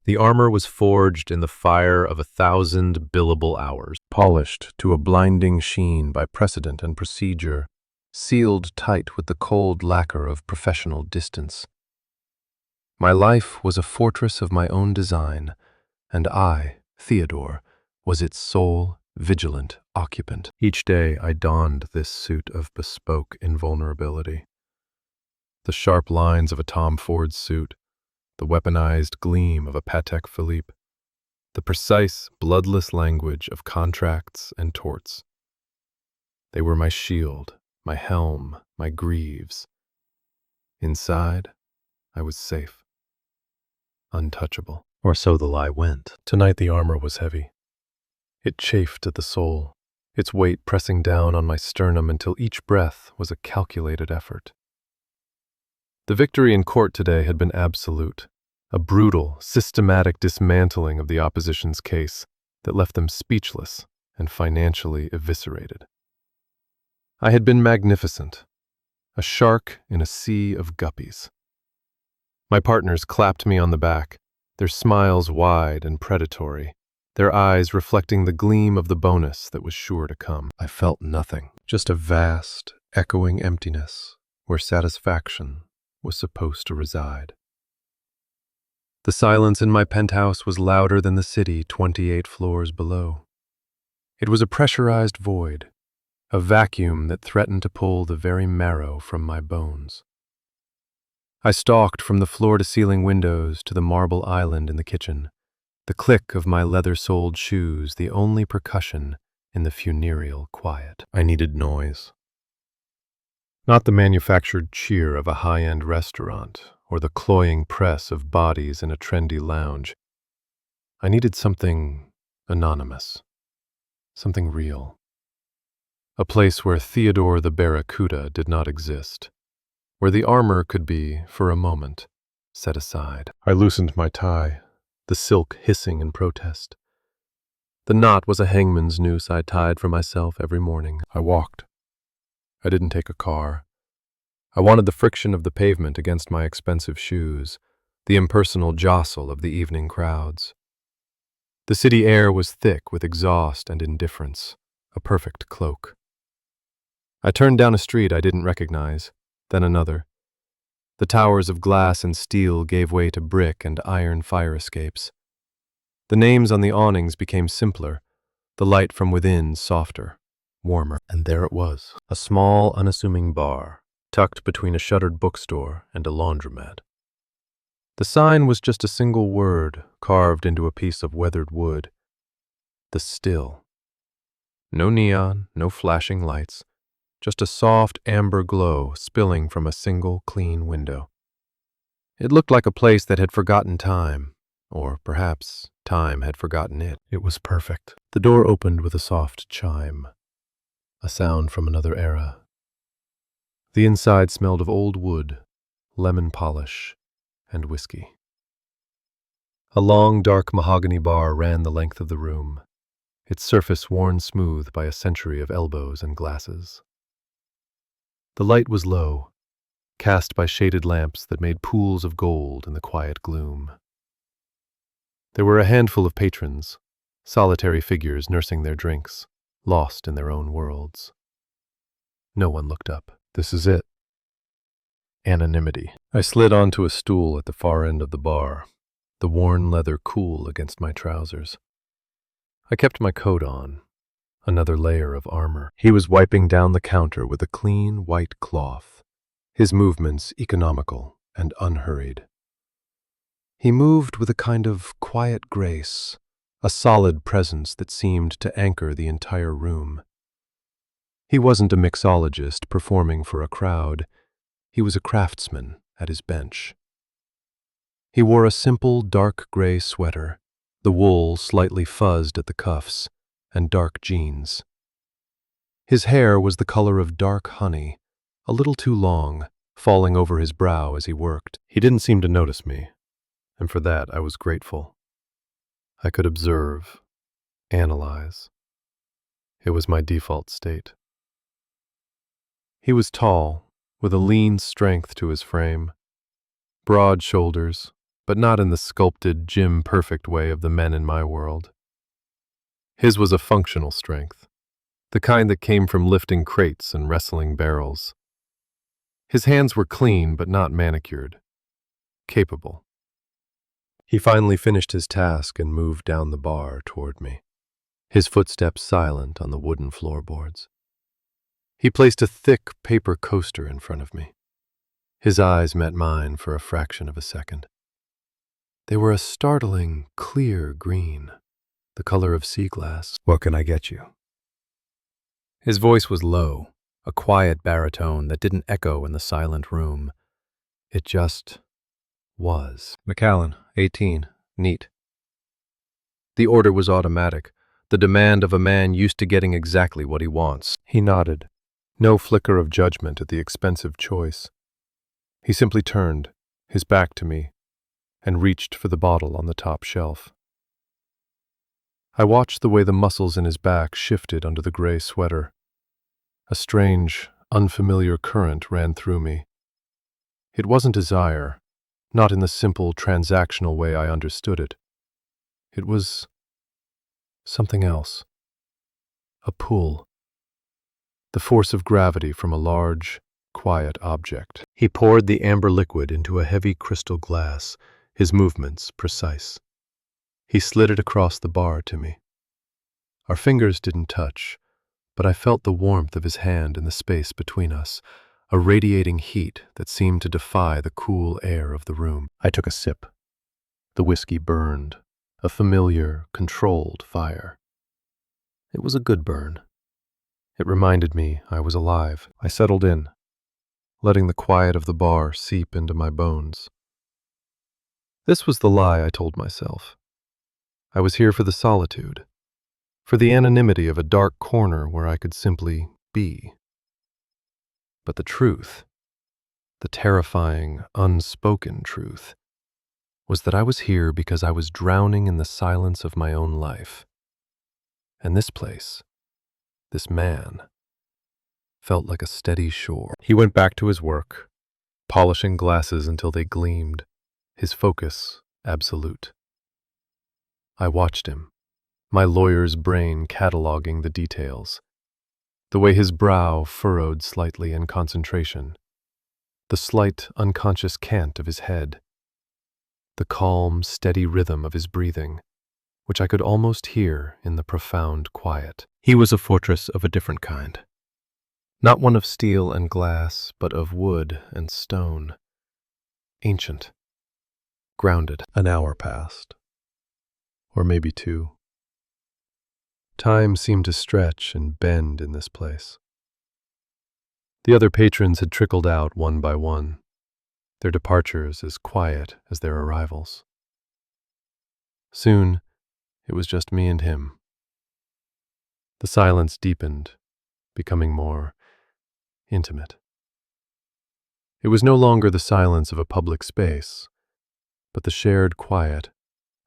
The armor was forged in the fire of 1,000 billable hours, polished to a blinding sheen by precedent and procedure, sealed tight with the cold lacquer of professional distance. My life was a fortress of my own design, and I, Theodore, was its sole, vigilant occupant. Each day I donned this suit of bespoke invulnerability. The sharp lines of a Tom Ford suit, the weaponized gleam of a Patek Philippe, the precise, bloodless language of contracts and torts. They were my shield, my helm, my greaves. Inside, I was safe, untouchable. Or so the lie went. Tonight the armor was heavy. It chafed at the soul, its weight pressing down on my sternum until each breath was a calculated effort. The victory in court today had been absolute, a brutal, systematic dismantling of the opposition's case that left them speechless and financially eviscerated. I had been magnificent, a shark in a sea of guppies. My partners clapped me on the back, their smiles wide and predatory, their eyes reflecting the gleam of the bonus that was sure to come. I felt nothing, just a vast, echoing emptiness where satisfaction was supposed to reside. The silence in my penthouse was louder than the city 28 floors below. It was a pressurized void, a vacuum that threatened to pull the very marrow from my bones. I stalked from the floor-to-ceiling windows to the marble island in the kitchen, the click of my leather-soled shoes the only percussion in the funereal quiet. I needed noise. Not the manufactured cheer of a high-end restaurant or the cloying press of bodies in a trendy lounge. I needed something anonymous, something real. A place where Theodore the Barracuda did not exist, where the armor could be, for a moment, set aside. I loosened my tie, the silk hissing in protest. The knot was a hangman's noose I tied for myself every morning. I walked. I didn't take a car. I wanted the friction of the pavement against my expensive shoes, the impersonal jostle of the evening crowds. The city air was thick with exhaust and indifference, a perfect cloak. I turned down a street I didn't recognize, then another. The towers of glass and steel gave way to brick and iron fire escapes. The names on the awnings became simpler, the light from within softer, warmer. And there it was, a small, unassuming bar, tucked between a shuttered bookstore and a laundromat. The sign was just a single word carved into a piece of weathered wood. The Still. No neon, no flashing lights, just a soft amber glow spilling from a single clean window. It looked like a place that had forgotten time, or perhaps time had forgotten it. It was perfect. The door opened with a soft chime, a sound from another era. The inside smelled of old wood, lemon polish, and whiskey. A long, dark mahogany bar ran the length of the room, its surface worn smooth by a century of elbows and glasses. The light was low, cast by shaded lamps that made pools of gold in the quiet gloom. There were a handful of patrons, solitary figures nursing their drinks, lost in their own worlds. No one looked up. This is it. Anonymity. I slid onto a stool at the far end of the bar, the worn leather cool against my trousers. I kept my coat on, another layer of armor. He was wiping down the counter with a clean white cloth, his movements economical and unhurried. He moved with a kind of quiet grace, a solid presence that seemed to anchor the entire room. He wasn't a mixologist performing for a crowd. He was a craftsman at his bench. He wore a simple dark gray sweater, the wool slightly fuzzed at the cuffs, and dark jeans. His hair was the color of dark honey, a little too long, falling over his brow as he worked. He didn't seem to notice me, and for that I was grateful. I could observe, analyze. It was my default state. He was tall, with a lean strength to his frame, broad shoulders, but not in the sculpted, gym-perfect way of the men in my world. His was a functional strength, the kind that came from lifting crates and wrestling barrels. His hands were clean but not manicured, capable. He finally finished his task and moved down the bar toward me, his footsteps silent on the wooden floorboards. He placed a thick paper coaster in front of me. His eyes met mine for a fraction of a second. They were a startling, clear green, the color of sea glass. "What can I get you?" His voice was low, a quiet baritone that didn't echo in the silent room. It just was. "McAllen, 18, neat." The order was automatic, the demand of a man used to getting exactly what he wants. He nodded, no flicker of judgment at the expensive choice. He simply turned, his back to me, and reached for the bottle on the top shelf. I watched the way the muscles in his back shifted under the gray sweater. A strange, unfamiliar current ran through me. It wasn't desire, not in the simple, transactional way I understood it. It was something else. A pull. The force of gravity from a large, quiet object. He poured the amber liquid into a heavy crystal glass, his movements precise. He slid it across the bar to me. Our fingers didn't touch, but I felt the warmth of his hand in the space between us, a radiating heat that seemed to defy the cool air of the room. I took a sip. The whiskey burned, a familiar, controlled fire. It was a good burn. It reminded me I was alive. I settled in, letting the quiet of the bar seep into my bones. This was the lie I told myself. I was here for the solitude, for the anonymity of a dark corner where I could simply be. But the truth, the terrifying, unspoken truth, was that I was here because I was drowning in the silence of my own life. And this place, this man, felt like a steady shore. He went back to his work, polishing glasses until they gleamed, his focus absolute. I watched him, my lawyer's brain cataloging the details, the way his brow furrowed slightly in concentration, the slight unconscious cant of his head, the calm, steady rhythm of his breathing, which I could almost hear in the profound quiet. He was a fortress of a different kind. Not one of steel and glass, but of wood and stone. Ancient. Grounded. An hour passed. Or maybe 2. Time seemed to stretch and bend in this place. The other patrons had trickled out one by one, their departures as quiet as their arrivals. Soon, it was just me and him. The silence deepened, becoming more intimate. It was no longer the silence of a public space, but the shared quiet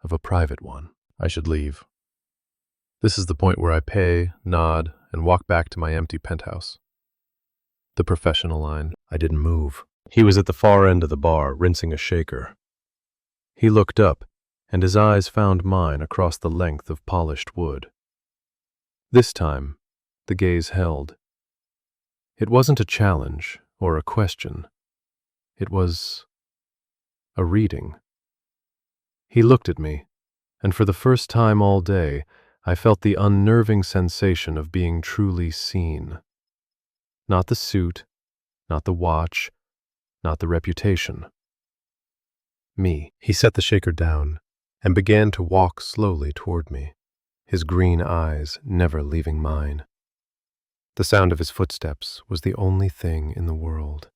of a private one. I should leave. This is the point where I pay, nod, and walk back to my empty penthouse. The professional line. I didn't move. He was at the far end of the bar, rinsing a shaker. He looked up, and his eyes found mine across the length of polished wood. This time, the gaze held. It wasn't a challenge or a question. It was a reading. He looked at me, and for the first time all day, I felt the unnerving sensation of being truly seen. Not the suit, not the watch, not the reputation. Me. He set the shaker down and began to walk slowly toward me, his green eyes never leaving mine. The sound of his footsteps was the only thing in the world.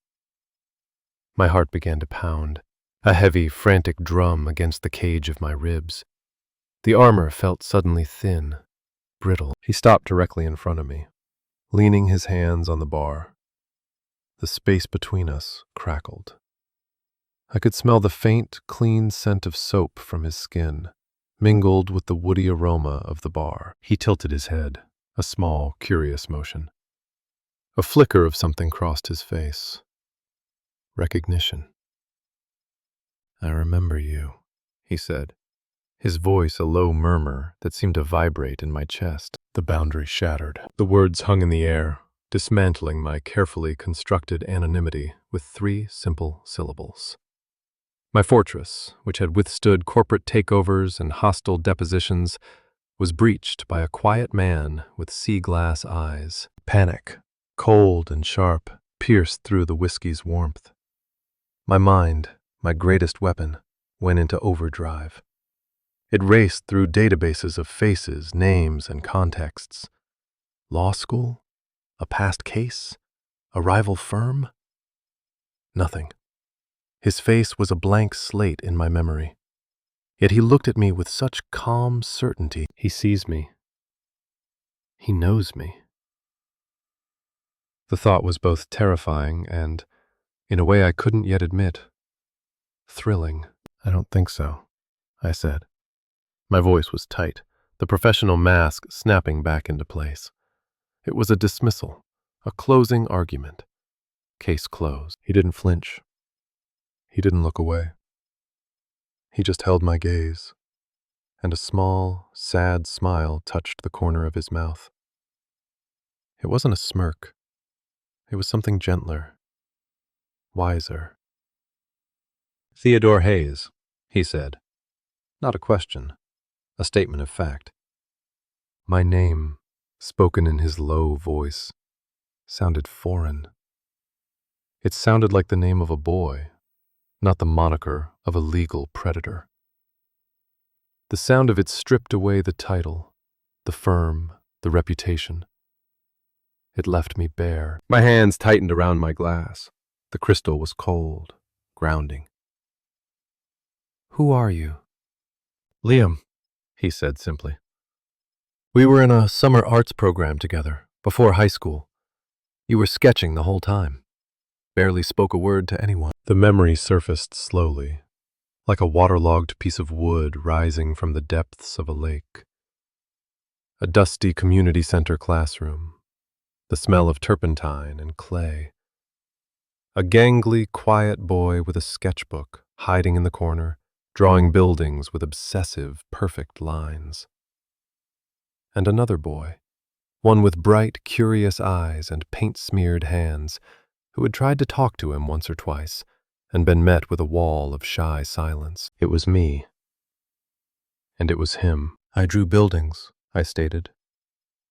My heart began to pound, a heavy, frantic drum against the cage of my ribs. The armor felt suddenly thin, brittle. He stopped directly in front of me, leaning his hands on the bar. The space between us crackled. I could smell the faint, clean scent of soap from his skin, mingled with the woody aroma of the bar. He tilted his head, a small, curious motion. A flicker of something crossed his face. Recognition. I remember you. he said, his voice a low murmur that seemed to vibrate in my chest. The boundary shattered. The words hung in the air, dismantling my carefully constructed anonymity with 3 simple syllables. My fortress, which had withstood corporate takeovers and hostile depositions, was breached by a quiet man with sea-glass eyes. Panic, cold and sharp, pierced through the whiskey's warmth. My mind, my greatest weapon, went into overdrive. It raced through databases of faces, names, and contexts. Law school? A past case? A rival firm? Nothing. His face was a blank slate in my memory. Yet he looked at me with such calm certainty. He sees me. He knows me. The thought was both terrifying and, in a way I couldn't yet admit, thrilling. I don't think so, I said. My voice was tight, the professional mask snapping back into place. It was a dismissal, a closing argument. Case closed. He didn't flinch. He didn't look away. He just held my gaze, and a small, sad smile touched the corner of his mouth. It wasn't a smirk. It was something gentler, wiser. Theodore Hayes, he said. Not a question, a statement of fact. My name, spoken in his low voice, sounded foreign. It sounded like the name of a boy, not the moniker of a legal predator. The sound of it stripped away the title, the firm, the reputation. It left me bare. My hands tightened around my glass. The crystal was cold, grounding. Who are you? Liam, he said simply. We were in a summer arts program together, before high school. You were sketching the whole time. Barely spoke a word to anyone. The memory surfaced slowly, like a waterlogged piece of wood rising from the depths of a lake. A dusty community center classroom, the smell of turpentine and clay. A gangly, quiet boy with a sketchbook, hiding in the corner, drawing buildings with obsessive, perfect lines. And another boy, one with bright, curious eyes and paint-smeared hands, who had tried to talk to him once or twice and been met with a wall of shy silence. It was me. And it was him. I drew buildings, I stated,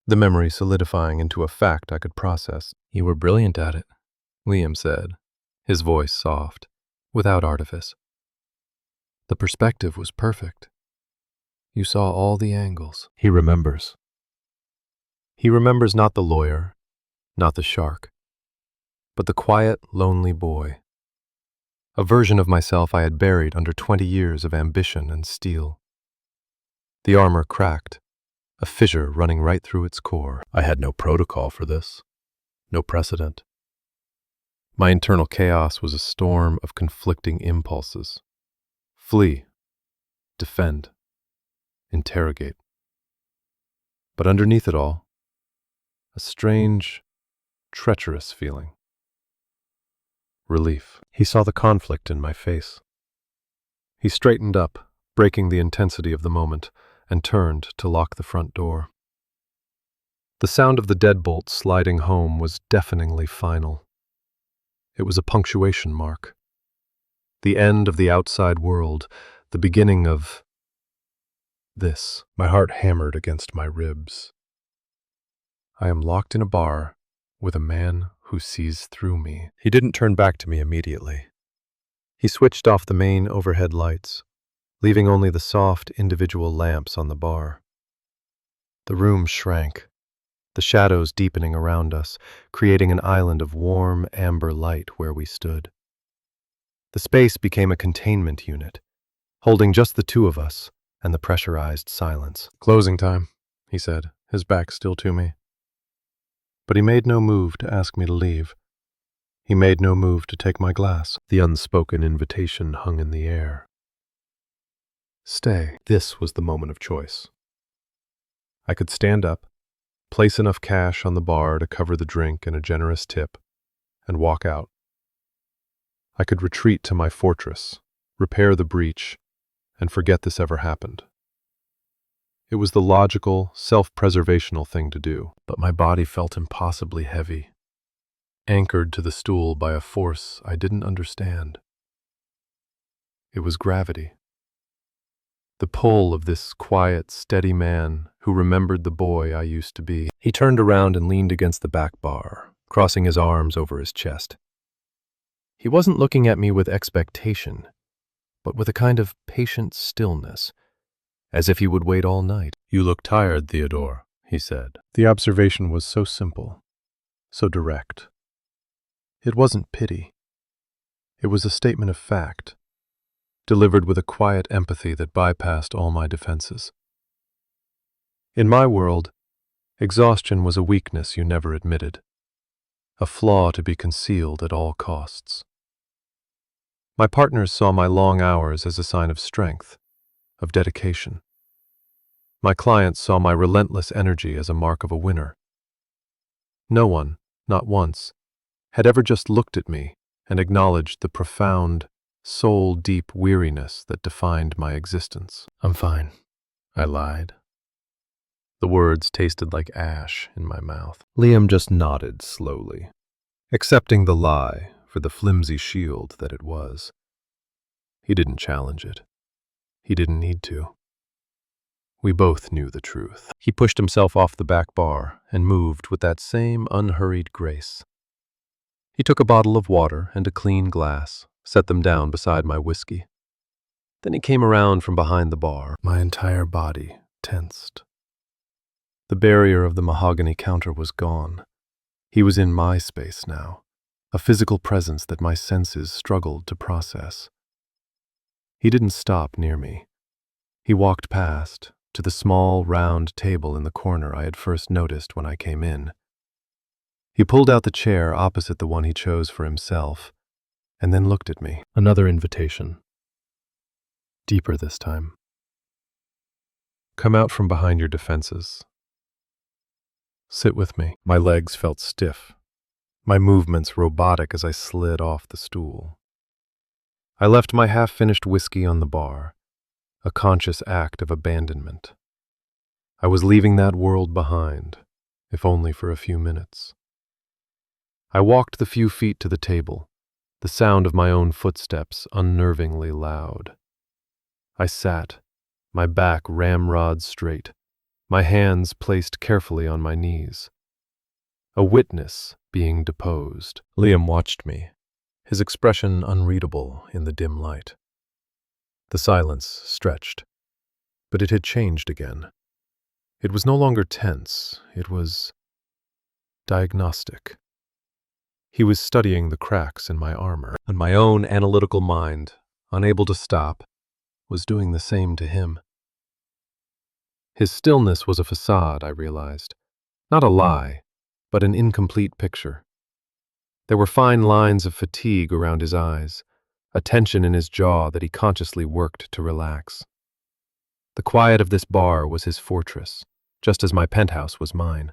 the memory solidifying into a fact I could process. You were brilliant at it, Liam said, his voice soft, without artifice. The perspective was perfect. You saw all the angles. He remembers. He remembers not the lawyer, not the shark, but the quiet, lonely boy. A version of myself I had buried under 20 years of ambition and steel. The armor cracked, a fissure running right through its core. I had no protocol for this, no precedent. My internal chaos was a storm of conflicting impulses. Flee, defend, interrogate. But underneath it all, a strange, treacherous feeling. Relief. He saw the conflict in my face. He straightened up, breaking the intensity of the moment, and turned to lock the front door. The sound of the deadbolt sliding home was deafeningly final. It was a punctuation mark. The end of the outside world, the beginning of this. My heart hammered against my ribs. I am locked in a bar with a man who sees through me. He didn't turn back to me immediately. He switched off the main overhead lights, leaving only the soft, individual lamps on the bar. The room shrank, the shadows deepening around us, creating an island of warm, amber light where we stood. The space became a containment unit, holding just the two of us and the pressurized silence. Closing time, he said, his back still to me. But he made no move to ask me to leave. He made no move to take my glass. The unspoken invitation hung in the air. Stay. This was the moment of choice. I could stand up, place enough cash on the bar to cover the drink and a generous tip, and walk out. I could retreat to my fortress, repair the breach, and forget this ever happened. It was the logical, self-preservational thing to do, but my body felt impossibly heavy, anchored to the stool by a force I didn't understand. It was gravity. The pull of this quiet, steady man who remembered the boy I used to be. He turned around and leaned against the back bar, crossing his arms over his chest. He wasn't looking at me with expectation, but with a kind of patient stillness, as if he would wait all night. "You look tired, Theodore," he said. The observation was so simple, so direct. It wasn't pity. It was a statement of fact, delivered with a quiet empathy that bypassed all my defenses. In my world, exhaustion was a weakness you never admitted, a flaw to be concealed at all costs. My partners saw my long hours as a sign of strength, of dedication. My clients saw my relentless energy as a mark of a winner. No one, not once, had ever just looked at me and acknowledged the profound, soul-deep weariness that defined my existence. "I'm fine," I lied. The words tasted like ash in my mouth. Liam just nodded slowly, accepting the lie for the flimsy shield that it was. He didn't challenge it. He didn't need to. We both knew the truth. He pushed himself off the back bar and moved with that same unhurried grace. He took a bottle of water and a clean glass, set them down beside my whiskey. Then he came around from behind the bar. My entire body tensed. The barrier of the mahogany counter was gone. He was in my space now, a physical presence that my senses struggled to process. He didn't stop near me. He walked past, to the small, round table in the corner I had first noticed when I came in. He pulled out the chair opposite the one he chose for himself, and then looked at me. Another invitation. Deeper this time. "Come out from behind your defenses. Sit with me." My legs felt stiff, my movements robotic as I slid off the stool. I left my half-finished whiskey on the bar, a conscious act of abandonment. I was leaving that world behind, if only for a few minutes. I walked the few feet to the table, the sound of my own footsteps unnervingly loud. I sat, my back ramrod straight, my hands placed carefully on my knees. A witness being deposed. Liam watched me, his expression unreadable in the dim light. The silence stretched, but it had changed again. It was no longer tense, it was diagnostic. He was studying the cracks in my armor, and my own analytical mind, unable to stop, was doing the same to him. His stillness was a facade, I realized. Not a lie, but an incomplete picture. There were fine lines of fatigue around his eyes, a tension in his jaw that he consciously worked to relax. The quiet of this bar was his fortress, just as my penthouse was mine.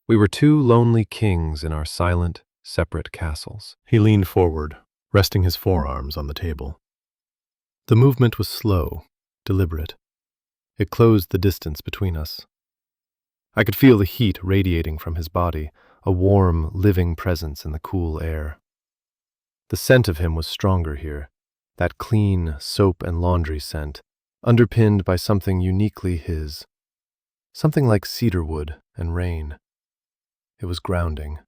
We were two lonely kings in our silent, separate castles. He leaned forward, resting his forearms on the table. The movement was slow, deliberate. It closed the distance between us. I could feel the heat radiating from his body, a warm, living presence in the cool air. The scent of him was stronger here, that clean soap and laundry scent, underpinned by something uniquely his, something like cedarwood and rain. It was grounding,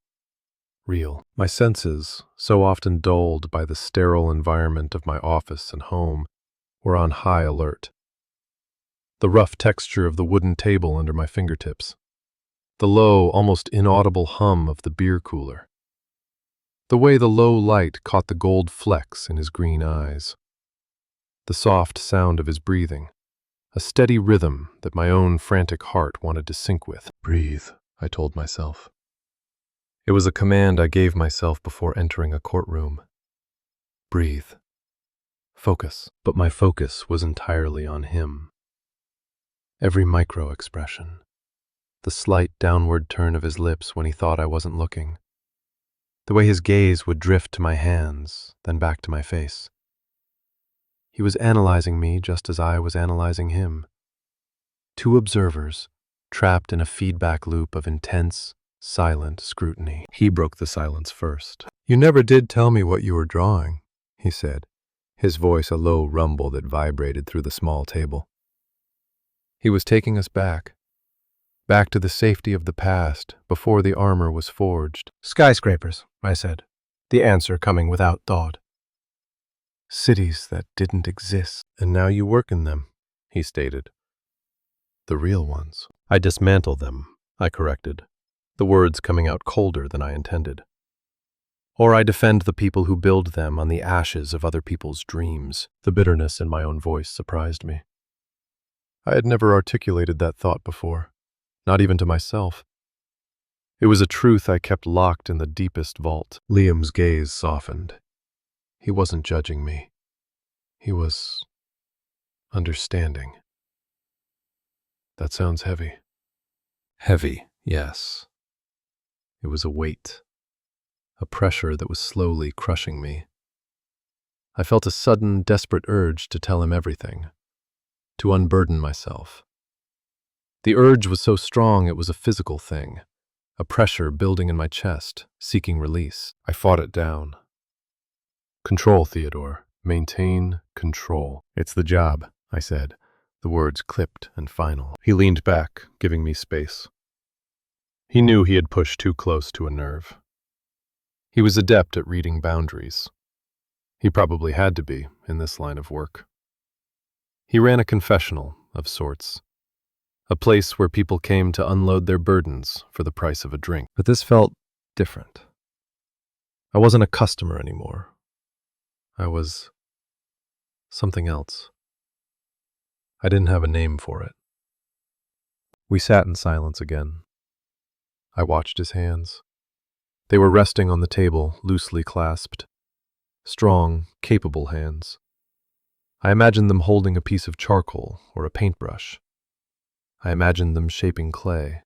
real. My senses, so often dulled by the sterile environment of my office and home, were on high alert. The rough texture of the wooden table under my fingertips, the low, almost inaudible hum of the beer cooler, the way the low light caught the gold flecks in his green eyes, the soft sound of his breathing, a steady rhythm that my own frantic heart wanted to sync with. "Breathe," I told myself. It was a command I gave myself before entering a courtroom. Breathe. Focus. But my focus was entirely on him. Every micro-expression, the slight downward turn of his lips when he thought I wasn't looking, the way his gaze would drift to my hands, then back to my face. He He was analyzing me just as I was analyzing him. Two observers, trapped in a feedback loop of intense, silent scrutiny. He broke the silence first. "You never did tell me what you were drawing," he said, his voice a low rumble that vibrated through the small table. He was taking us back to the safety of the past, before the armor was forged. "Skyscrapers," I said, the answer coming without thought. "Cities that didn't exist, and now you work in them," he stated. "The real ones." "I dismantle them," I corrected, the words coming out colder than I intended. "Or I defend the people who build them on the ashes of other people's dreams." The bitterness in my own voice surprised me. I had never articulated that thought before, not even to myself. It was a truth I kept locked in the deepest vault. Liam's gaze softened. He wasn't judging me. He was understanding. "That sounds heavy." Heavy, yes. It was a weight, a pressure that was slowly crushing me. I felt a sudden, desperate urge to tell him everything, to unburden myself. The urge was so strong it was a physical thing, a pressure building in my chest, seeking release. I fought it down. "Control, Theodore. Maintain control." "It's the job," I said, the words clipped and final. He leaned back, giving me space. He knew he had pushed too close to a nerve. He was adept at reading boundaries. He probably had to be in this line of work. He ran a confessional of sorts, a place where people came to unload their burdens for the price of a drink. But this felt different. I wasn't a customer anymore. I was something else. I didn't have a name for it. We sat in silence again. I watched his hands. They were resting on the table, loosely clasped. Strong, capable hands. I imagined them holding a piece of charcoal or a paintbrush. I imagined them shaping clay.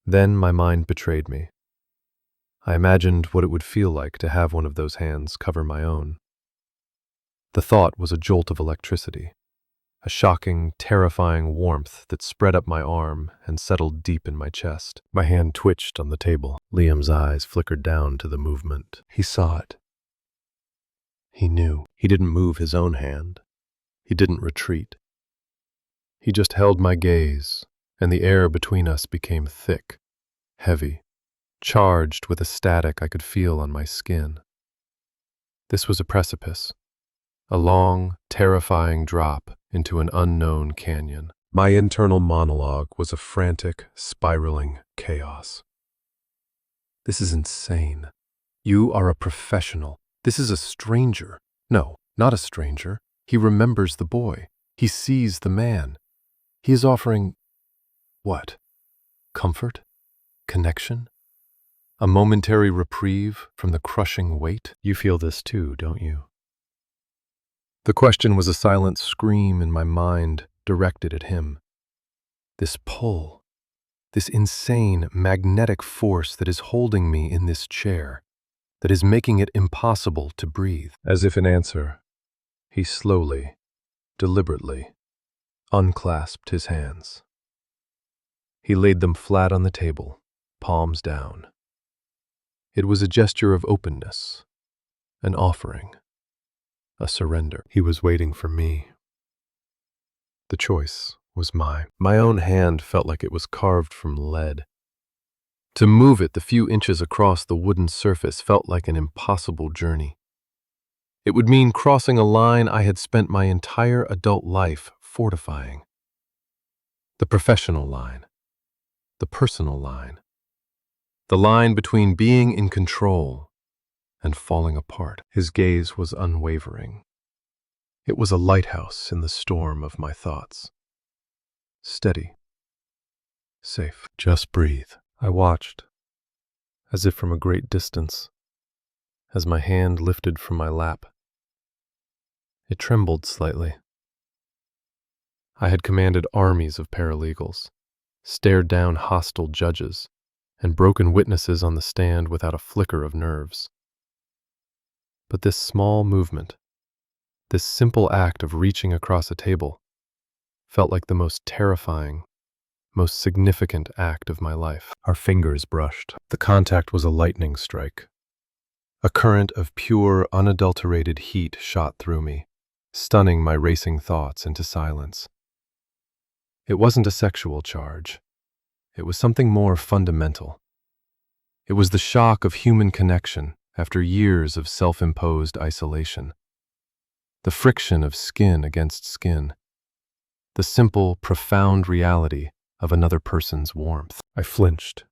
Then my mind betrayed me. I imagined what it would feel like to have one of those hands cover my own. The thought was a jolt of electricity, a shocking, terrifying warmth that spread up my arm and settled deep in my chest. My hand twitched on the table. Liam's eyes flickered down to the movement. He saw it. He knew. He didn't move his own hand. He didn't retreat. He just held my gaze, and the air between us became thick, heavy, charged with a static I could feel on my skin. This was a precipice, a long, terrifying drop into an unknown canyon. My internal monologue was a frantic, spiraling chaos. "This is insane. You are a professional. This is a stranger. No, not a stranger. He remembers the boy. He sees the man. He is offering, what? Comfort? Connection? A momentary reprieve from the crushing weight? You feel this too, don't you?" The question was a silent scream in my mind directed at him. This pull, this insane magnetic force that is holding me in this chair, that is making it impossible to breathe. As if in answer, he slowly, deliberately, unclasped his hands. He laid them flat on the table, palms down. It was a gesture of openness, an offering, a surrender. He was waiting for me. The choice was mine. My own hand felt like it was carved from lead. To move it the few inches across the wooden surface felt like an impossible journey. It would mean crossing a line I had spent my entire adult life fortifying. The professional line, the personal line, the line between being in control and falling apart. His gaze was unwavering. It was a lighthouse in the storm of my thoughts. Steady. Safe. Just breathe. I watched, as if from a great distance, as my hand lifted from my lap. It trembled slightly. I had commanded armies of paralegals, stared down hostile judges, and broken witnesses on the stand without a flicker of nerves. But this small movement, This simple act of reaching across a table felt like the most terrifying, most significant act of my life. Our fingers brushed. The contact was a lightning strike. A current of pure, unadulterated heat shot through me, stunning my racing thoughts into silence. It wasn't a sexual charge. It was something more fundamental. It was the shock of human connection after years of self-imposed isolation. The friction of skin against skin. The simple, profound reality of another person's warmth. I flinched.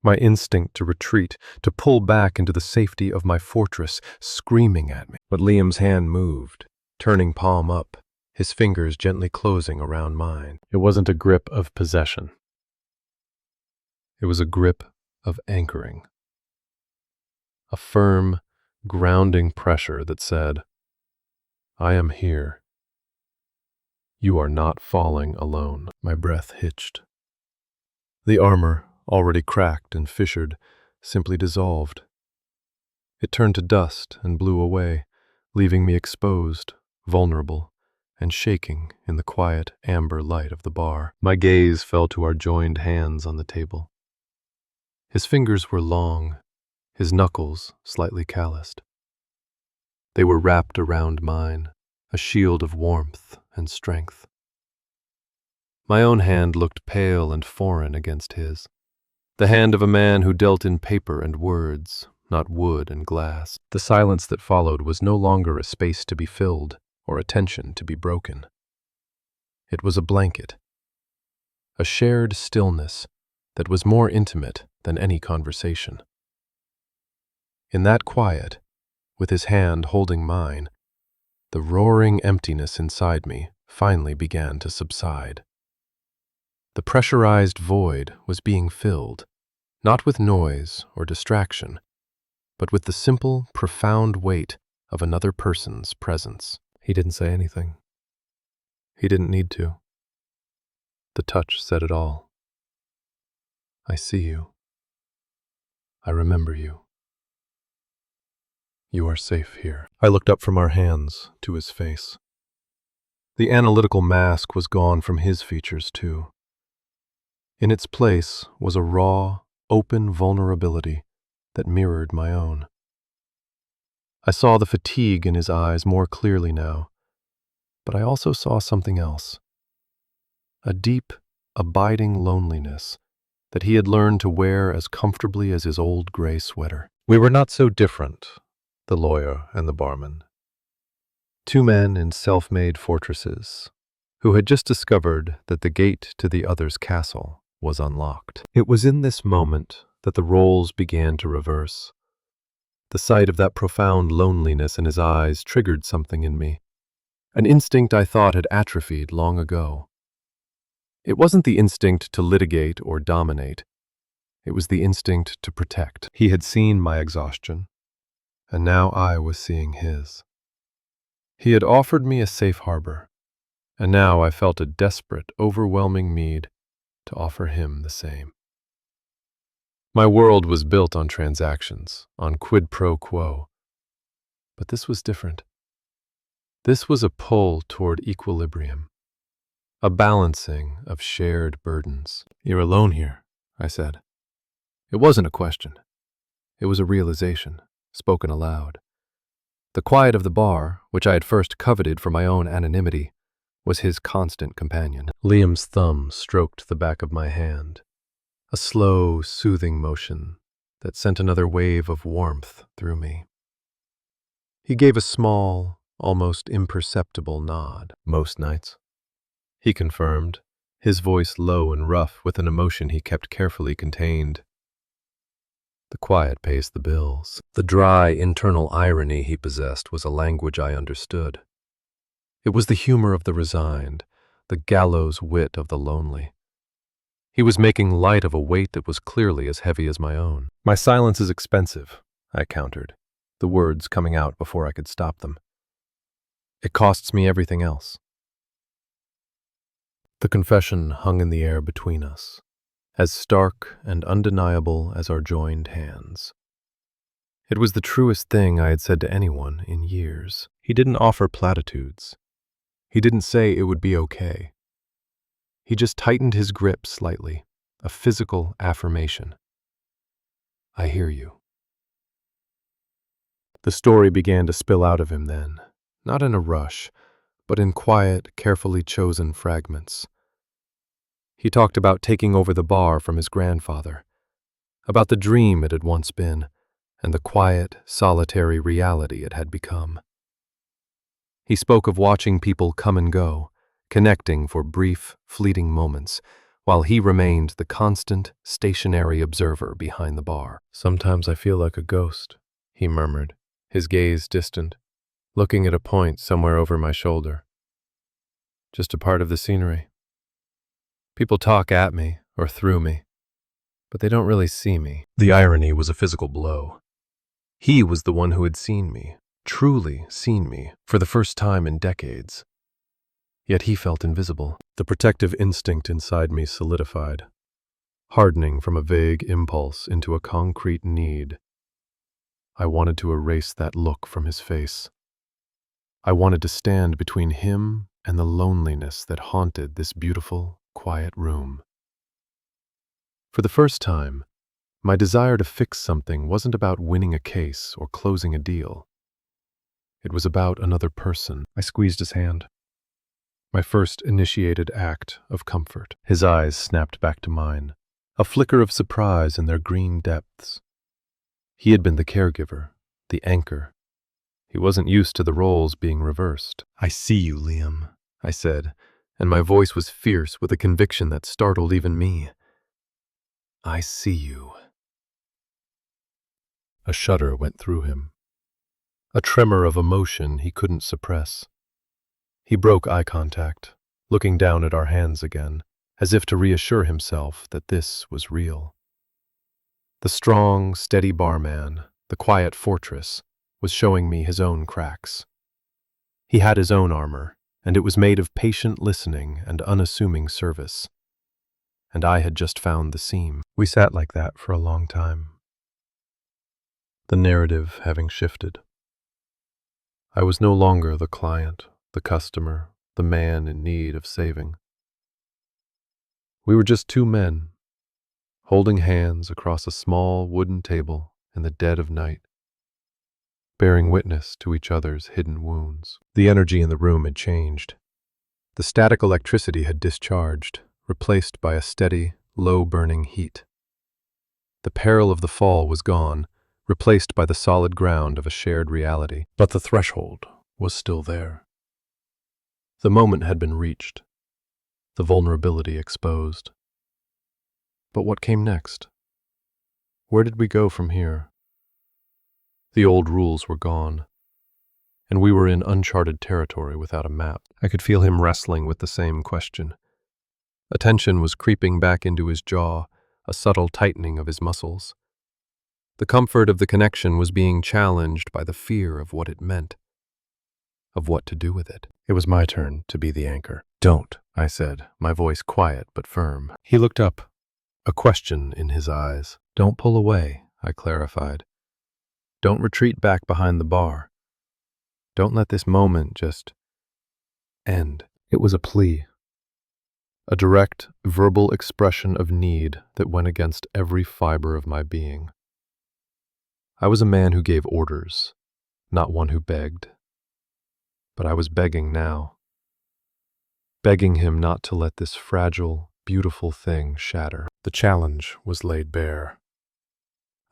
My instinct to retreat, to pull back into the safety of my fortress, screaming at me. But Liam's hand moved, turning palm up, his fingers gently closing around mine. It wasn't a grip of possession. It was a grip of anchoring. A firm, grounding pressure that said, "I am here. You are not falling alone." My breath hitched. The armor, already cracked and fissured, simply dissolved. It turned to dust and blew away, leaving me exposed, vulnerable, and shaking in the quiet amber light of the bar. My gaze fell to our joined hands on the table. His fingers were long, his knuckles slightly calloused. They were wrapped around mine, a shield of warmth and strength. My own hand looked pale and foreign against his, the hand of a man who dealt in paper and words, not wood and glass. The silence that followed was no longer a space to be filled or a tension to be broken. It was a blanket, a shared stillness that was more intimate than any conversation. In that quiet, with his hand holding mine, the roaring emptiness inside me finally began to subside. The pressurized void was being filled, not with noise or distraction, but with the simple, profound weight of another person's presence. He didn't say anything. He didn't need to. The touch said it all. I see you. I remember you. You are safe here. I looked up from our hands to his face. The analytical mask was gone from his features, too. In its place was a raw, open vulnerability that mirrored my own. I saw the fatigue in his eyes more clearly now, but I also saw something else. A deep, abiding loneliness that he had learned to wear as comfortably as his old gray sweater. We were not so different, the lawyer and the barman. Two men in self-made fortresses who had just discovered that the gate to the other's castle was unlocked. It was in this moment that the roles began to reverse. The sight of that profound loneliness in his eyes triggered something in me, an instinct I thought had atrophied long ago. It wasn't the instinct to litigate or dominate. It was the instinct to protect. He had seen my exhaustion, and now I was seeing his. He had offered me a safe harbor, and now I felt a desperate, overwhelming need to offer him the same. My world was built on transactions, on quid pro quo. But this was different. This was a pull toward equilibrium, a balancing of shared burdens. "You're alone here," I said. It wasn't a question. It was a realization, spoken aloud. The quiet of the bar, which I had first coveted for my own anonymity, was his constant companion. Liam's thumb stroked the back of my hand, a slow, soothing motion that sent another wave of warmth through me. He gave a small, almost imperceptible nod. "Most nights," he confirmed, his voice low and rough with an emotion he kept carefully contained. The quiet pays the bills. The dry, internal irony he possessed was a language I understood. It was the humor of the resigned, the gallows wit of the lonely. He was making light of a weight that was clearly as heavy as my own. "My silence is expensive," I countered, the words coming out before I could stop them. "It costs me everything else." The confession hung in the air between us, as stark and undeniable as our joined hands. It was the truest thing I had said to anyone in years. He didn't offer platitudes. He didn't say it would be okay. He just tightened his grip slightly, a physical affirmation. I hear you. The story began to spill out of him then, not in a rush, but in quiet, carefully chosen fragments. He talked about taking over the bar from his grandfather, about the dream it had once been, and the quiet, solitary reality it had become. He spoke of watching people come and go, connecting for brief, fleeting moments, while he remained the constant, stationary observer behind the bar. Sometimes I feel like a ghost, he murmured, his gaze distant, looking at a point somewhere over my shoulder. Just a part of the scenery. People talk at me or through me, but they don't really see me. The irony was a physical blow. He was the one who had seen me, truly seen me, for the first time in decades. Yet he felt invisible. The protective instinct inside me solidified, hardening from a vague impulse into a concrete need. I wanted to erase that look from his face. I wanted to stand between him and the loneliness that haunted this beautiful, quiet room. For the first time, my desire to fix something wasn't about winning a case or closing a deal. It was about another person. I squeezed his hand. My first initiated act of comfort. His eyes snapped back to mine, a flicker of surprise in their green depths. He had been the caregiver, the anchor. He wasn't used to the roles being reversed. I see you, Liam, I said, and my voice was fierce with a conviction that startled even me. I see you. A shudder went through him, a tremor of emotion he couldn't suppress. He broke eye contact, looking down at our hands again, as if to reassure himself that this was real. The strong, steady barman, the quiet fortress, was showing me his own cracks. He had his own armor, and it was made of patient listening and unassuming service. And I had just found the seam. We sat like that for a long time, the narrative having shifted. I was no longer the client, the customer, the man in need of saving. We were just two men, holding hands across a small wooden table in the dead of night, bearing witness to each other's hidden wounds. The energy in the room had changed. The static electricity had discharged, replaced by a steady, low-burning heat. The peril of the fall was gone, replaced by the solid ground of a shared reality. But the threshold was still there. The moment had been reached, the vulnerability exposed. But what came next? Where did we go from here? The old rules were gone, and we were in uncharted territory without a map. I could feel him wrestling with the same question. A tension was creeping back into his jaw, a subtle tightening of his muscles. The comfort of the connection was being challenged by the fear of what it meant, of what to do with it. It was my turn to be the anchor. Don't, I said, my voice quiet but firm. He looked up, a question in his eyes. Don't pull away, I clarified. Don't retreat back behind the bar. Don't let this moment just end. It was a plea, a direct, verbal expression of need that went against every fiber of my being. I was a man who gave orders, not one who begged. But I was begging now, begging him not to let this fragile, beautiful thing shatter. The challenge was laid bare.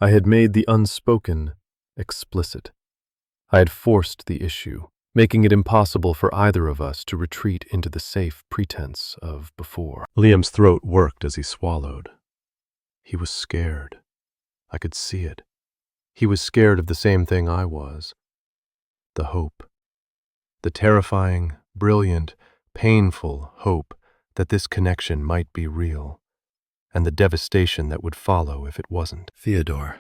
I had made the unspoken explicit. I had forced the issue, making it impossible for either of us to retreat into the safe pretense of before. Liam's throat worked as he swallowed. He was scared. I could see it. He was scared of the same thing I was. The hope. The terrifying, brilliant, painful hope that this connection might be real, and the devastation that would follow if it wasn't. Theodore,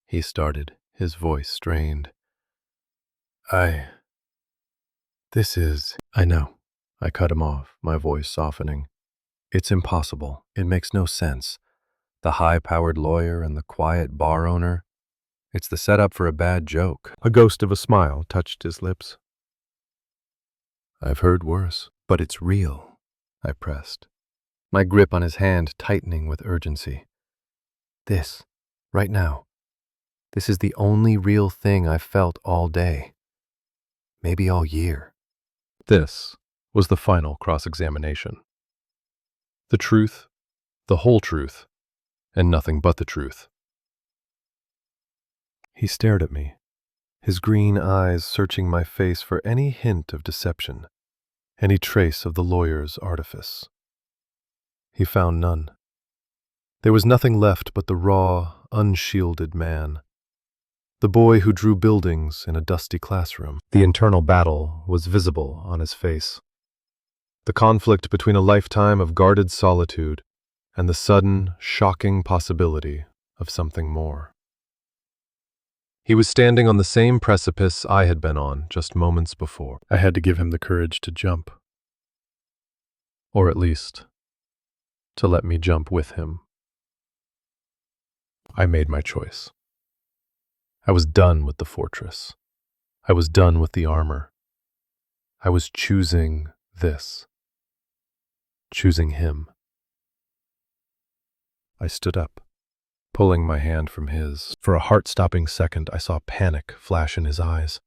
he started, his voice strained. I know. I cut him off, my voice softening. It's impossible. It makes no sense. The high-powered lawyer and the quiet bar owner. It's the setup for a bad joke. A ghost of a smile touched his lips. I've heard worse. But it's real, I pressed, my grip on his hand tightening with urgency. This, right now, this is the only real thing I've felt all day. Maybe all year. This was the final cross-examination. The truth, the whole truth, and nothing but the truth. He stared at me, his green eyes searching my face for any hint of deception, any trace of the lawyer's artifice. He found none. There was nothing left but the raw, unshielded man, the boy who drew buildings in a dusty classroom. The internal battle was visible on his face. The conflict between a lifetime of guarded solitude and the sudden, shocking possibility of something more. He was standing on the same precipice I had been on just moments before. I had to give him the courage to jump. Or at least, to let me jump with him. I made my choice. I was done with the fortress. I was done with the armor. I was choosing this. Choosing him. I stood up, pulling my hand from his. For a heart-stopping second, I saw panic flash in his eyes.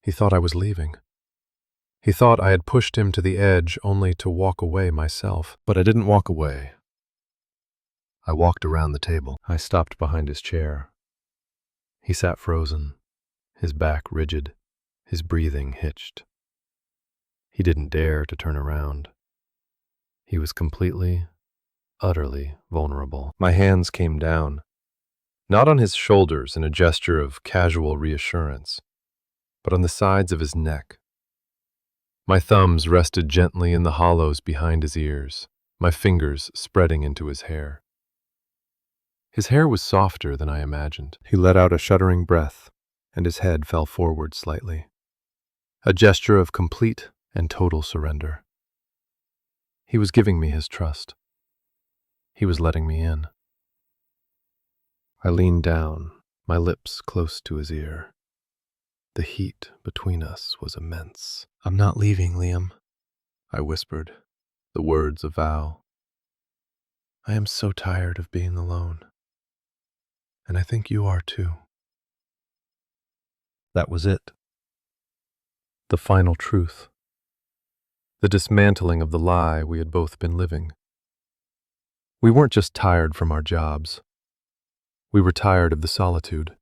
He thought I was leaving. He thought I had pushed him to the edge only to walk away myself. But I didn't walk away. I walked around the table. I stopped behind his chair. He sat frozen, his back rigid, his breathing hitched. He didn't dare to turn around. He was completely, utterly vulnerable. My hands came down, not on his shoulders in a gesture of casual reassurance, but on the sides of his neck. My thumbs rested gently in the hollows behind his ears, my fingers spreading into his hair. His hair was softer than I imagined. He let out a shuddering breath, and his head fell forward slightly. A gesture of complete and total surrender. He was giving me his trust. He was letting me in. I leaned down, my lips close to his ear. The heat between us was immense. "I'm not leaving, Liam," I whispered, the words a vow. "I am so tired of being alone. And I think you are too." That was it. The final truth. The dismantling of the lie we had both been living. We weren't just tired from our jobs. We were tired of the solitude.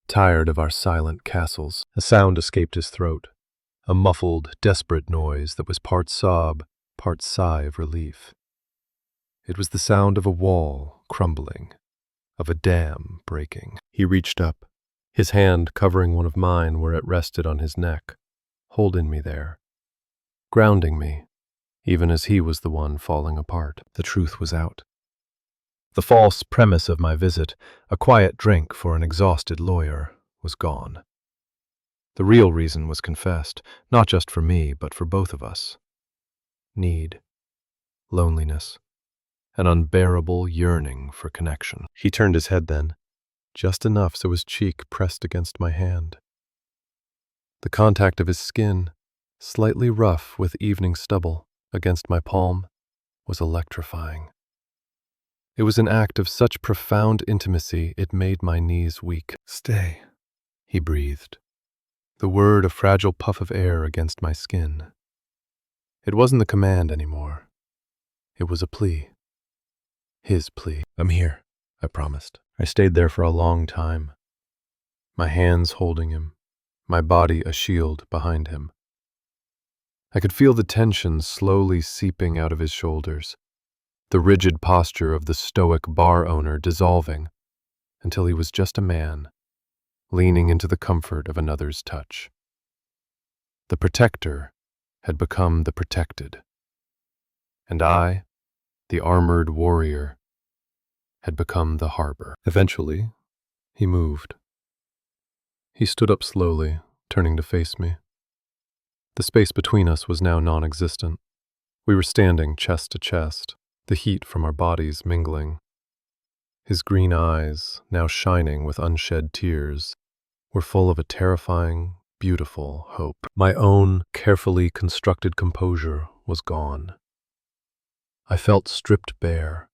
Tired of our silent castles. A sound escaped his throat, a muffled, desperate noise that was part sob, part sigh of relief. It was the sound of a wall crumbling, of a dam breaking. He reached up, his hand covering one of mine where it rested on his neck, holding me there, grounding me, even as he was the one falling apart. The truth was out. The false premise of my visit, a quiet drink for an exhausted lawyer, was gone. The real reason was confessed, not just for me, but for both of us. Need, loneliness, an unbearable yearning for connection. He turned his head then, just enough so his cheek pressed against my hand. The contact of his skin, slightly rough with evening stubble, against my palm, was electrifying. It was an act of such profound intimacy it made my knees weak. "Stay," he breathed, the word a fragile puff of air against my skin. It wasn't a command anymore. It was a plea. His plea. "I'm here," I promised. I stayed there for a long time, my hands holding him, my body a shield behind him. I could feel the tension slowly seeping out of his shoulders, the rigid posture of the stoic bar owner dissolving, until he was just a man, leaning into the comfort of another's touch. The protector had become the protected, and I, the armored warrior, had become the harbor. Eventually, he moved. He stood up slowly, turning to face me. The space between us was now non-existent. We were standing chest to chest, the heat from our bodies mingling. His green eyes, now shining with unshed tears, were full of a terrifying, beautiful hope. My own carefully constructed composure was gone. I felt stripped bare,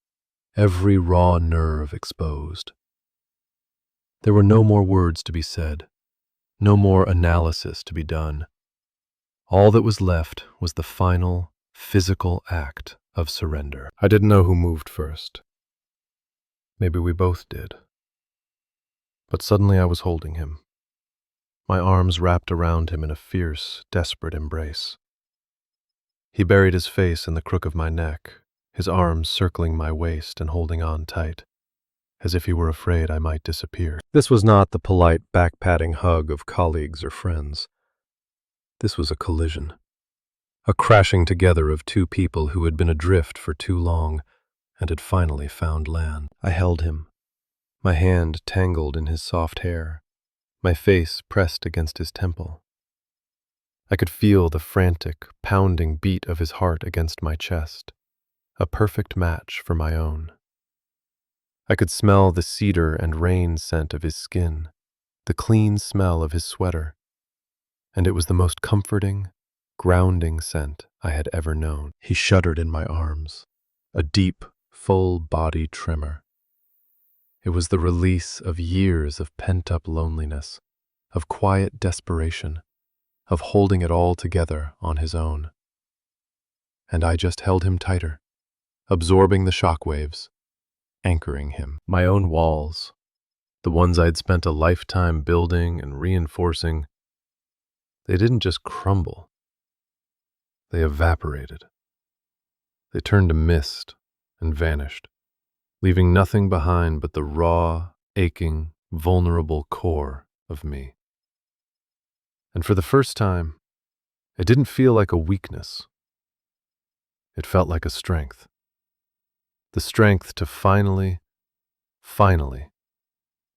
every raw nerve exposed. There were no more words to be said, no more analysis to be done. All that was left was the final, physical act of surrender. I didn't know who moved first. Maybe we both did. But suddenly I was holding him, my arms wrapped around him in a fierce, desperate embrace. He buried his face in the crook of my neck, his arms circling my waist and holding on tight, as if he were afraid I might disappear. This was not the polite back-patting hug of colleagues or friends. This was a collision, a crashing together of two people who had been adrift for too long and had finally found land. I held him, my hand tangled in his soft hair, my face pressed against his temple. I could feel the frantic, pounding beat of his heart against my chest, a perfect match for my own. I could smell the cedar and rain scent of his skin, the clean smell of his sweater, and it was the most comforting, grounding scent I had ever known. He shuddered in my arms, a deep, full-body tremor. It was the release of years of pent-up loneliness, of quiet desperation, of holding it all together on his own. And I just held him tighter, absorbing the shockwaves, anchoring him. My own walls, the ones I'd spent a lifetime building and reinforcing, they didn't just crumble. They evaporated. They turned to mist and vanished, leaving nothing behind but the raw, aching, vulnerable core of me. And for the first time, it didn't feel like a weakness. It felt like a strength. The strength to finally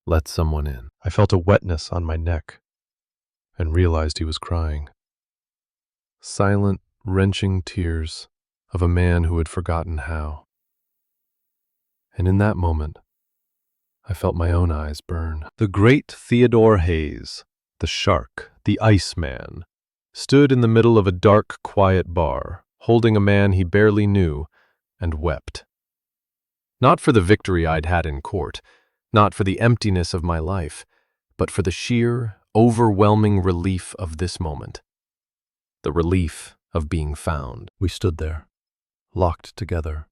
let someone in. I felt a wetness on my neck and realized he was crying. Silent, wrenching tears of a man who had forgotten how. And in that moment, I felt my own eyes burn. The great Theodore Hayes, the shark, the Iceman, stood in the middle of a dark, quiet bar, holding a man he barely knew, and wept. Not for the victory I'd had in court, not for the emptiness of my life, but for the sheer, overwhelming relief of this moment. The relief of being found. We stood there, locked together,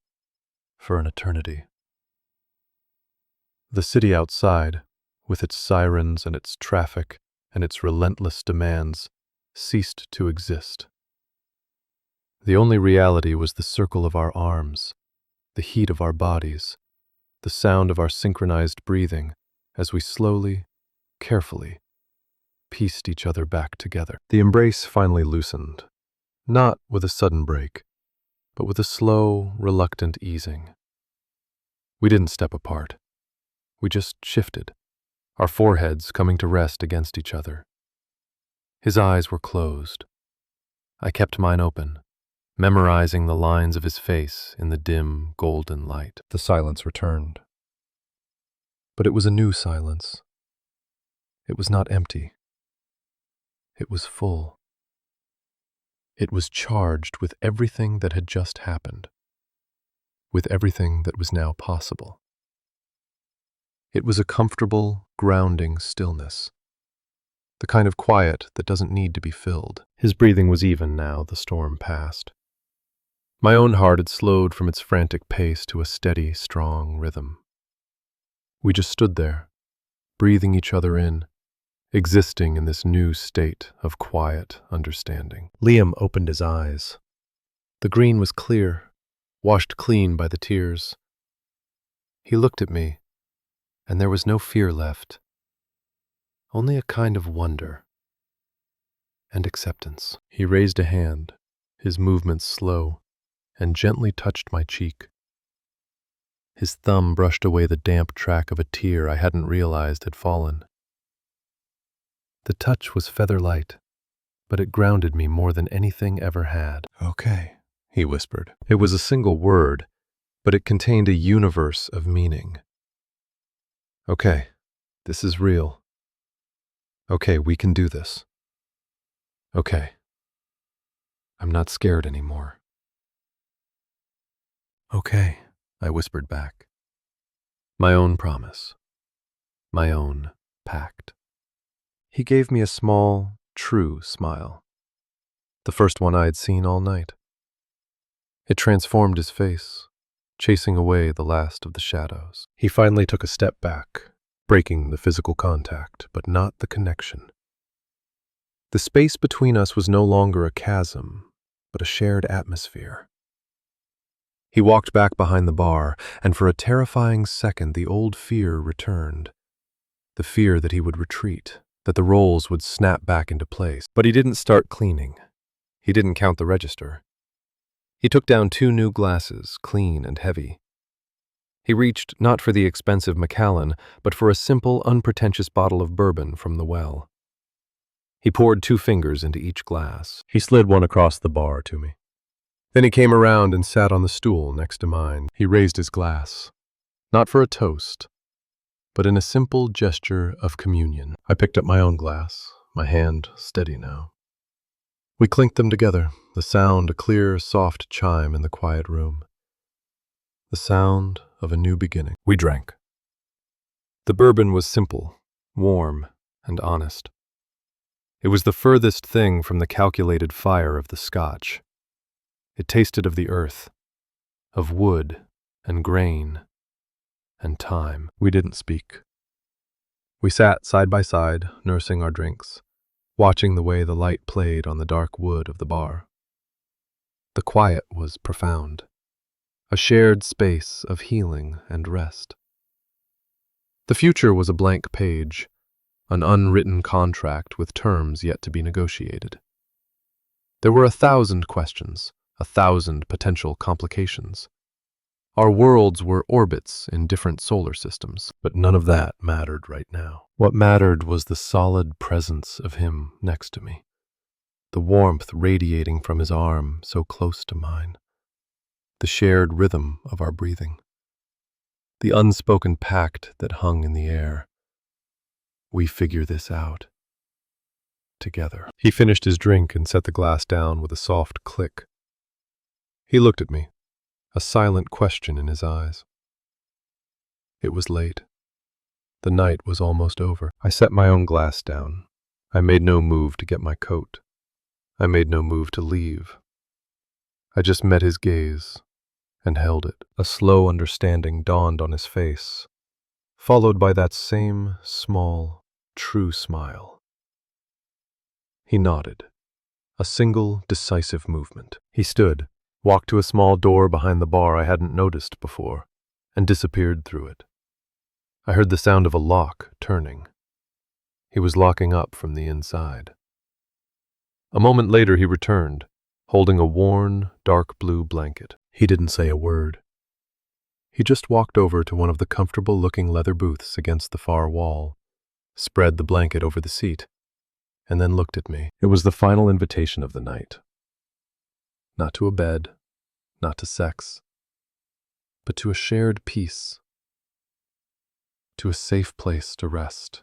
for an eternity. The city outside, with its sirens and its traffic and its relentless demands, ceased to exist. The only reality was the circle of our arms, the heat of our bodies, the sound of our synchronized breathing as we slowly, carefully, pieced each other back together. The embrace finally loosened, not with a sudden break, but with a slow, reluctant easing. We didn't step apart. We just shifted, our foreheads coming to rest against each other. His eyes were closed. I kept mine open, memorizing the lines of his face in the dim, golden light. The silence returned. But it was a new silence. It was not empty. It was full. It was charged with everything that had just happened, with everything that was now possible. It was a comfortable, grounding stillness, the kind of quiet that doesn't need to be filled. His breathing was even now the storm passed. My own heart had slowed from its frantic pace to a steady, strong rhythm. We just stood there, breathing each other in, existing in this new state of quiet understanding. Liam opened his eyes. The green was clear, washed clean by the tears. He looked at me, and there was no fear left, only a kind of wonder and acceptance. He raised a hand, his movements slow, and gently touched my cheek. His thumb brushed away the damp track of a tear I hadn't realized had fallen. The touch was feather-light, but it grounded me more than anything ever had. "Okay," he whispered. It was a single word, but it contained a universe of meaning. Okay, this is real. Okay, we can do this. Okay, I'm not scared anymore. Okay, I whispered back. My own promise. My own pact. He gave me a small, true smile. The first one I had seen all night. It transformed his face, chasing away the last of the shadows. He finally took a step back, breaking the physical contact, but not the connection. The space between us was no longer a chasm, but a shared atmosphere. He walked back behind the bar, and for a terrifying second the old fear returned. The fear that he would retreat, that the roles would snap back into place. But he didn't start cleaning. He didn't count the register. He took down 2 new glasses, clean and heavy. He reached not for the expensive Macallan, but for a simple, unpretentious bottle of bourbon from the well. He poured 2 fingers into each glass. He slid one across the bar to me. Then he came around and sat on the stool next to mine. He raised his glass, not for a toast, but in a simple gesture of communion. I picked up my own glass, my hand steady now. We clinked them together, the sound a clear, soft chime in the quiet room. The sound of a new beginning. We drank. The bourbon was simple, warm, and honest. It was the furthest thing from the calculated fire of the Scotch. It tasted of the earth, of wood and grain and time. We didn't speak. We sat side by side, nursing our drinks, watching the way the light played on the dark wood of the bar. The quiet was profound, a shared space of healing and rest. The future was a blank page, an unwritten contract with terms yet to be negotiated. There were 1,000 questions, 1,000 potential complications. Our worlds were orbits in different solar systems, but none of that mattered right now. What mattered was the solid presence of him next to me, the warmth radiating from his arm so close to mine, the shared rhythm of our breathing, the unspoken pact that hung in the air. We figure this out together. He finished his drink and set the glass down with a soft click. He looked at me, a silent question in his eyes. It was late. The night was almost over. I set my own glass down. I made no move to get my coat. I made no move to leave. I just met his gaze and held it. A slow understanding dawned on his face, followed by that same small, true smile. He nodded. A single, decisive movement. He stood, walked to a small door behind the bar I hadn't noticed before, and disappeared through it. I heard the sound of a lock turning. He was locking up from the inside. A moment later he returned, holding a worn, dark blue blanket. He didn't say a word. He just walked over to one of the comfortable-looking leather booths against the far wall, spread the blanket over the seat, and then looked at me. It was the final invitation of the night. Not to a bed, not to sex, but to a shared peace, to a safe place to rest,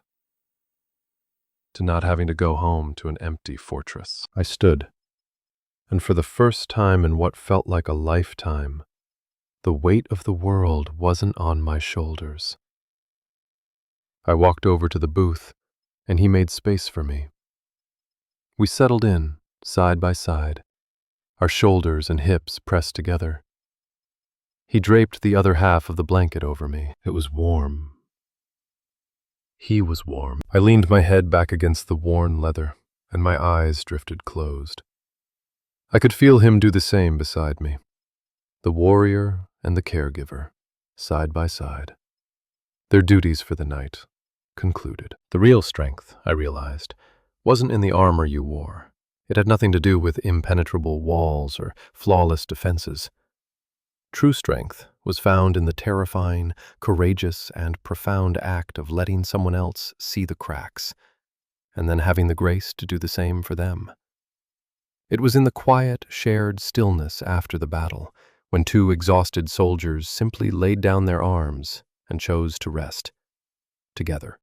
to not having to go home to an empty fortress. I stood, and for the first time in what felt like a lifetime, the weight of the world wasn't on my shoulders. I walked over to the booth, and he made space for me. We settled in, side by side, our shoulders and hips pressed together. He draped the other half of the blanket over me. It was warm. He was warm. I leaned my head back against the worn leather, and my eyes drifted closed. I could feel him do the same beside me. The warrior and the caregiver, side by side. Their duties for the night concluded. The real strength, I realized, wasn't in the armor you wore. It had nothing to do with impenetrable walls or flawless defenses. True strength was found in the terrifying, courageous, and profound act of letting someone else see the cracks, and then having the grace to do the same for them. It was in the quiet, shared stillness after the battle, when 2 exhausted soldiers simply laid down their arms and chose to rest together.